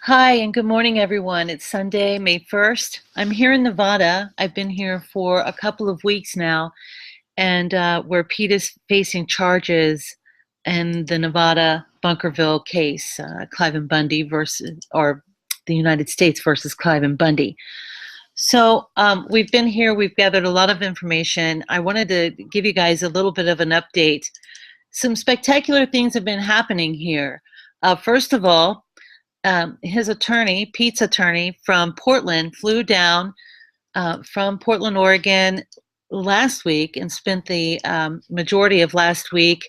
Hi, and good morning, everyone. It's Sunday, May 1st. I'm here in Nevada. I've been here for a couple of weeks now, and where Pete is facing charges in the Nevada Bunkerville case, Clive and Bundy versus, or the United States versus Clive and Bundy. So we've been here, we've gathered a lot of information. I wanted to give you guys a little bit of an update. Some spectacular things have been happening here. First of all, his attorney, Pete's attorney from Portland, flew down from Portland, Oregon last week and spent the majority of last week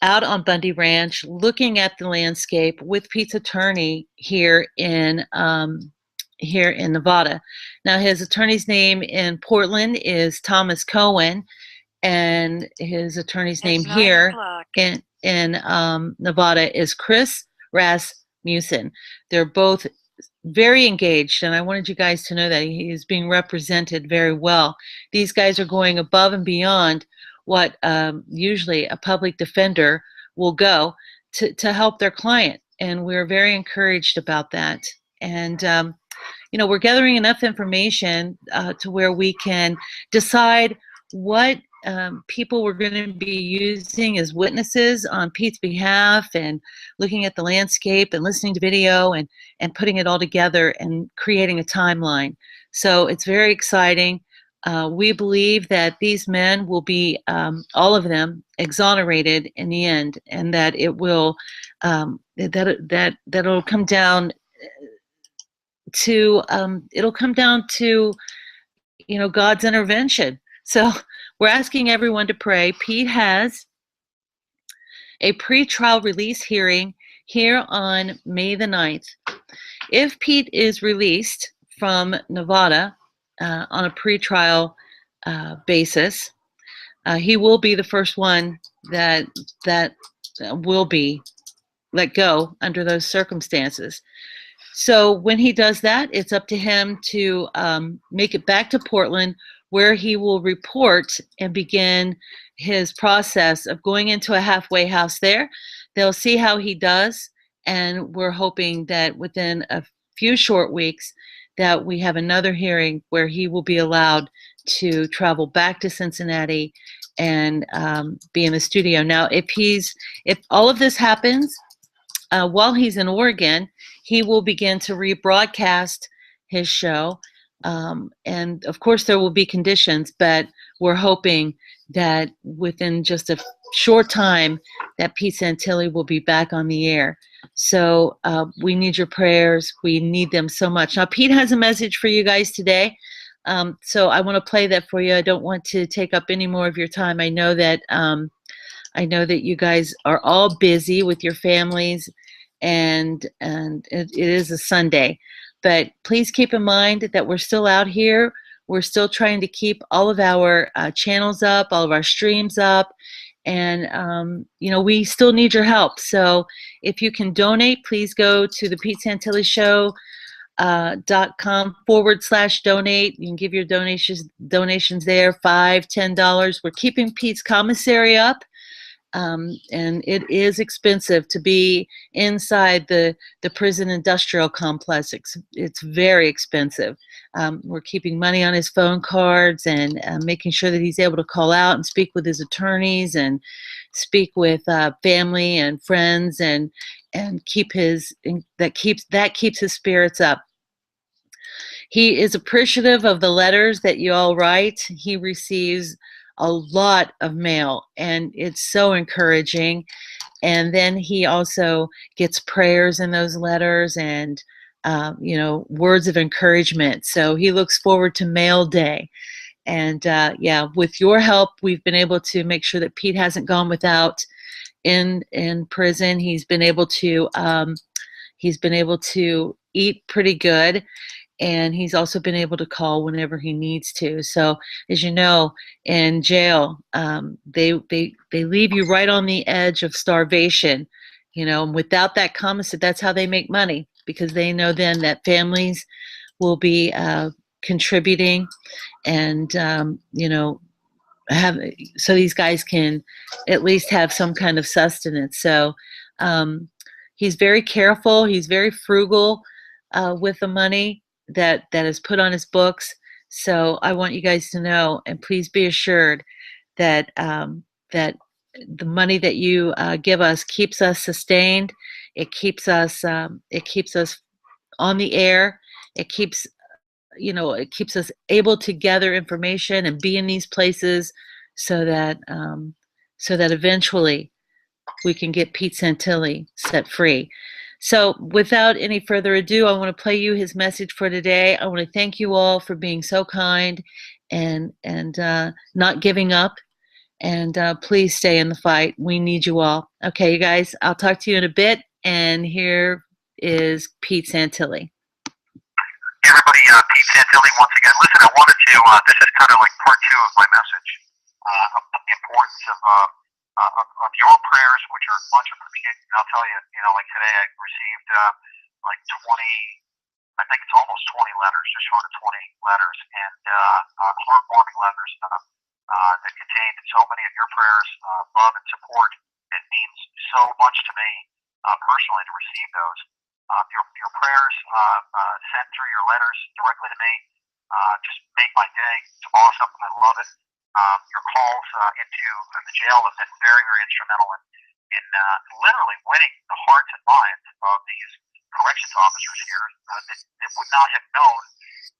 out on Bundy Ranch looking at the landscape with Pete's attorney here in Nevada. Now, his attorney's name in Portland is Thomas Cohen, and his attorney's name here in Nevada is Chris Rasmussen. They're both very engaged, and I wanted you guys to know that he is being represented very well. These guys are going above and beyond what usually a public defender will go to help their client, and we're very encouraged about that. And you know, we're gathering enough information to where we can decide what people we're going to be using as witnesses on Pete's behalf, and looking at the landscape and listening to video and putting it all together and creating a timeline. So it's very exciting. We believe that these men will be, all of them, exonerated in the end, and that it will, that'll come down to, you know, God's intervention. So we're asking everyone to pray. Pete has a pre-trial release hearing here on May the 9th. If Pete is released from Nevada on a pre-trial basis, he will be the first one that will be let go under those circumstances. So when he does that, it's up to him to make it back to Portland, where he will report and begin his process of going into a halfway house there. They'll see how he does, and we're hoping that within a few short weeks that we have another hearing where he will be allowed to travel back to Cincinnati and be in the studio. Now, if all of this happens while he's in Oregon, he will begin to rebroadcast his show. And of course there will be conditions, but we're hoping that within just a short time that Pete Santilli will be back on the air. So we need your prayers. We need them so much. Now, Pete has a message for you guys today. So I want to play that for you. I don't want to take up any more of your time. I know that you guys are all busy with your families, and it is a Sunday. But please keep in mind that we're still out here. We're still trying to keep all of our channels up, all of our streams up, and you know, we still need your help. So if you can donate, please go to the PeteSantilliShow.com/donate. You can give your donations there, $5, $10. We're keeping Pete's commissary up. And it is expensive to be inside the prison industrial complex. It's very expensive. We're keeping money on his phone cards and making sure that he's able to call out and speak with his attorneys and speak with family and friends, and that keeps his spirits up. He is appreciative of the letters that you all write. He receives a lot of mail, and it's so encouraging. And then he also gets prayers in those letters, and you know, words of encouragement. So he looks forward to mail day. And yeah, with your help, we've been able to make sure that Pete hasn't gone without in prison. He's been able to eat pretty good, and he's also been able to call whenever he needs to. So, as you know, in jail, they leave you right on the edge of starvation. You know, and without that commissary, that's how they make money, because they know then that families will be contributing, and you know, so these guys can at least have some kind of sustenance. So he's very careful. He's very frugal. with the money that is put on his books. So I want you guys to know, and please be assured that that the money that you give us keeps us sustained. It keeps us on the air. It keeps it keeps us able to gather information and be in these places so that eventually we can get Pete Santilli set free. So without any further ado, I want to play you his message for today. I want to thank you all for being so kind and not giving up. And please stay in the fight. We need you all. Okay, you guys, I'll talk to you in a bit. And here is Pete Santilli. Hey everybody, Pete Santilli once again. Listen, I wanted to, this is kind of like part two of my message about the importance of your prayers, which are much appreciated. And I'll tell you, like today I received like 20, I think it's almost 20 letters, just short of 20 letters, and heartwarming letters that contained so many of your prayers, love and support. It means so much to me personally to receive those. Your prayers sent through your letters directly to me just make my day. It's awesome. I love it. Your calls into the jail have been very, very instrumental in literally winning the hearts and minds of these corrections officers here that would not have known,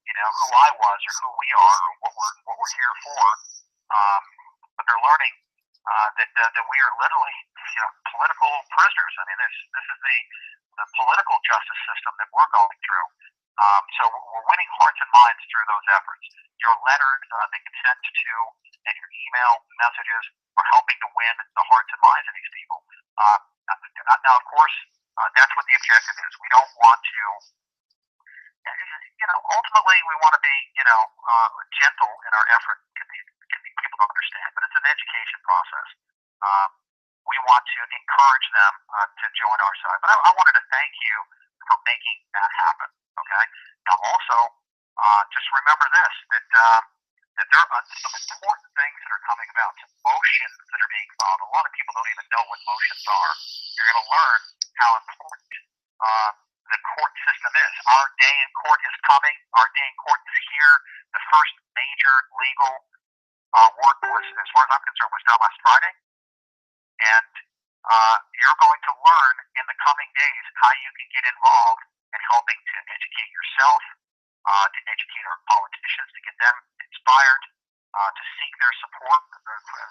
who I was or who we are or what we're here for. But they're learning that we are literally, political prisoners. I mean, this is the political justice system that we're going through. So we're winning hearts and minds through those efforts. Your letters that get sent to and your email messages are helping to win the hearts and minds of these people. Now, of course, that's what the objective is. We don't want to, ultimately we want to be, gentle in our effort to get people to understand, but it's an education process. We want to encourage them to join our side. But I wanted to thank you for making that happen. Okay. Now, also, just remember this: that there are some important things that are coming about. Some motions that are being filed. A lot of people don't even know what motions are. You're going to learn how important the court system is. Our day in court is coming. Our day in court is here. The first major legal work was, as far as I'm concerned, was done last Friday. And you're going to learn in the coming days how you can get involved in helping to educate yourself, to educate our politicians, to get them inspired, to seek their support,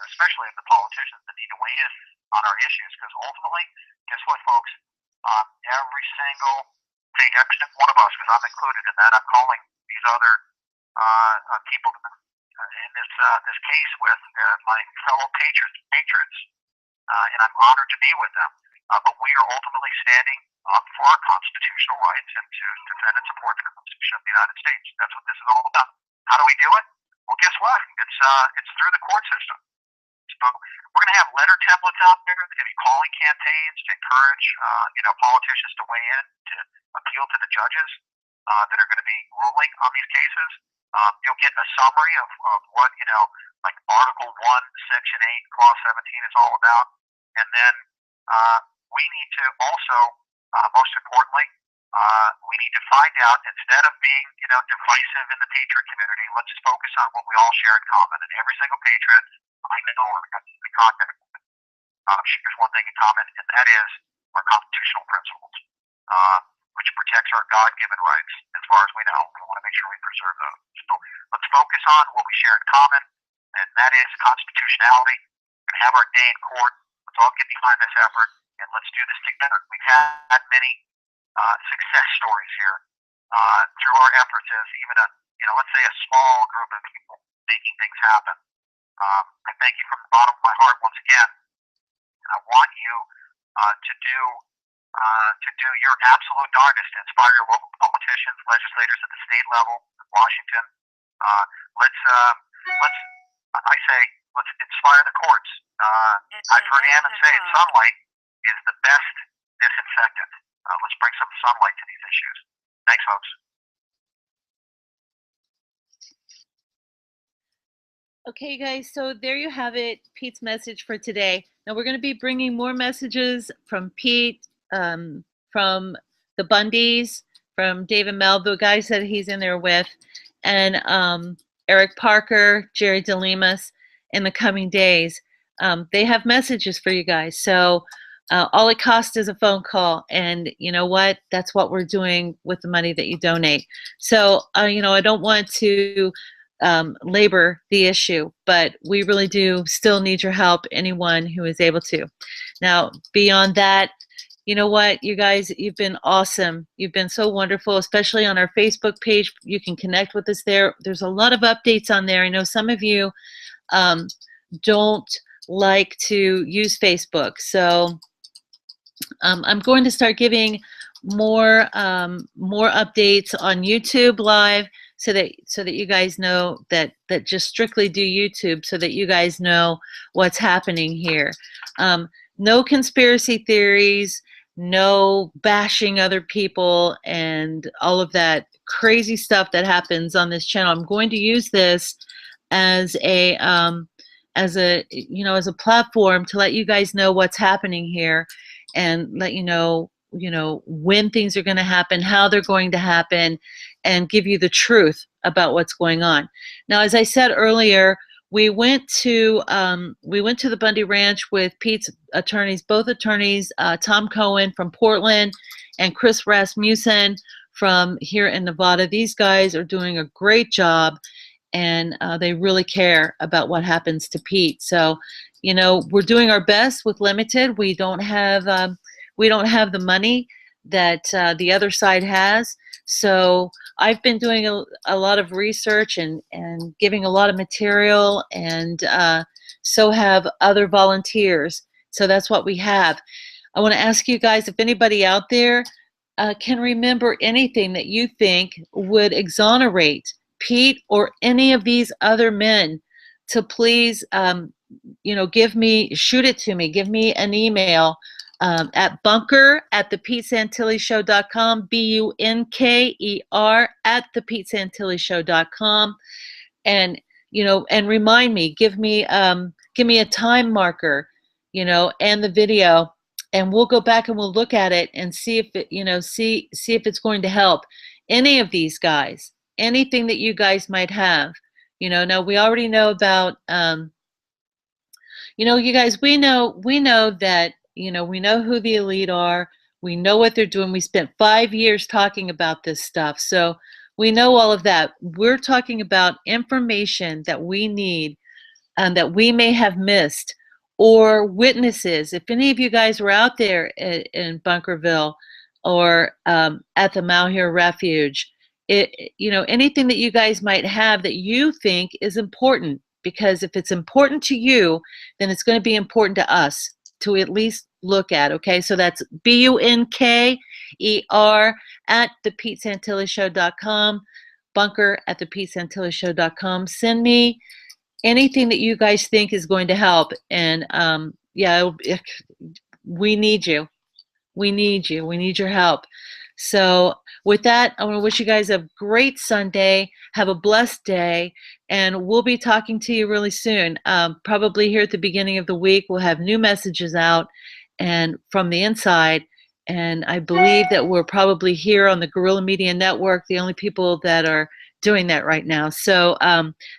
especially of the politicians that need to weigh in on our issues. Because ultimately, guess what, folks? Every single one of us, because I'm included in that, I'm calling these other people in this case with my fellow patriots. And I'm honored to be with them. But we are ultimately standing up for our constitutional rights and to defend and support the Constitution of the United States. That's what this is all about. How do we do it? Well, guess what? It's through the court system. So we're going to have letter templates out there. There's going to be calling campaigns to encourage, politicians to weigh in, to appeal to the judges that are going to be ruling on these cases. You'll get a summary of what, like Article 1, Section 8, Clause 17 is all about. And then we need to also, most importantly, we need to find out, instead of being, divisive in the patriot community, let's just focus on what we all share in common. And every single patriot I know or have the contact with shares one thing in common, and that is our constitutional principles, which protects our God-given rights. As far as we know, we want to make sure we preserve those. So let's focus on what we share in common, and that is constitutionality. We're going to have our day in court. Let's all get behind this effort, and let's do this together. We've had many success stories here through our efforts as even let's say a small group of people making things happen. I thank you from the bottom of my heart once again, and I want you to do your absolute darndest to inspire your local politicians, legislators at the state level, in Washington. Let's inspire the courts. I've heard Ammon say sunlight is the best disinfectant. Let's bring some sunlight to these issues. Thanks, folks. Okay, guys, so there you have it, Pete's message for today. Now we're going to be bringing more messages from Pete, from the Bundys, from Dave and Mel, the guys that he's in there with, and Eric Parker, Jerry DeLemus, in the coming days. They have messages for you guys. So all it costs is a phone call, and you know what? That's what we're doing with the money that you donate. So you know, I don't want to labor the issue, but we really do still need your help, anyone who is able to. Now, beyond that, you know what, you guys, you've been awesome. You've been so wonderful, especially on our Facebook page. You can connect with us there. There's a lot of updates on there. I know some of you don't like to use Facebook, so I'm going to start giving more updates on YouTube Live, so that you guys know that just strictly do YouTube, so that you guys know what's happening here. No conspiracy theories, no bashing other people, and all of that crazy stuff that happens on this channel. I'm going to use this as a you know, as a platform to let you guys know what's happening here, and let you know when things are going to happen, how they're going to happen, and give you the truth about what's going on. Now, as I said earlier, we went to the Bundy Ranch with Pete's attorneys, both attorneys, Tom Cohen from Portland and Chris Rasmussen from here in Nevada. These guys are doing a great job, and they really care about what happens to Pete. So, you know, we're doing our best with limited. We don't have the money that the other side has. So I've been doing a lot of research and giving a lot of material, and so have other volunteers. So that's what we have. I want to ask you guys, if anybody out there can remember anything that you think would exonerate Pete or any of these other men, to please, you know, shoot it to me, give me an email at bunker@thepetesantillishow.com, BUNKER @thepetesantillishow.com, and you know, and remind me, give me a time marker, you know, and the video, and we'll go back and we'll look at it and see if it, you know, see if it's going to help any of these guys, anything that you guys might have. You know, now we already know about, you know, you guys, we know that, you know, we know who the elite are. We know what they're doing. We spent 5 years talking about this stuff. So we know all of that. We're talking about information that we need and that we may have missed, or witnesses. If any of you guys were out there in Bunkerville or at the MALHEUR Refuge, you know, anything that you guys might have that you think is important, because if it's important to you, then it's going to be important to us to at least look at. Okay, so that's BUNKER @thepetesantillishow.com, bunker@thepetesantillishow.com. Send me anything that you guys think is going to help, and yeah, we need you. We need you. We need your help. So with that, I want to wish you guys a great Sunday. Have a blessed day, and we'll be talking to you really soon. Probably here at the beginning of the week, we'll have new messages out and from the inside. And I believe that we're probably here on the Guerrilla Media Network, the only people that are doing that right now. So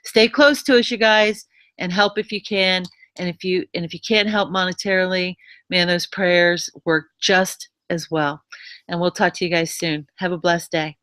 stay close to us, you guys, and help if you can. And if you can't help monetarily, man, those prayers work just as well. And we'll talk to you guys soon. Have a blessed day.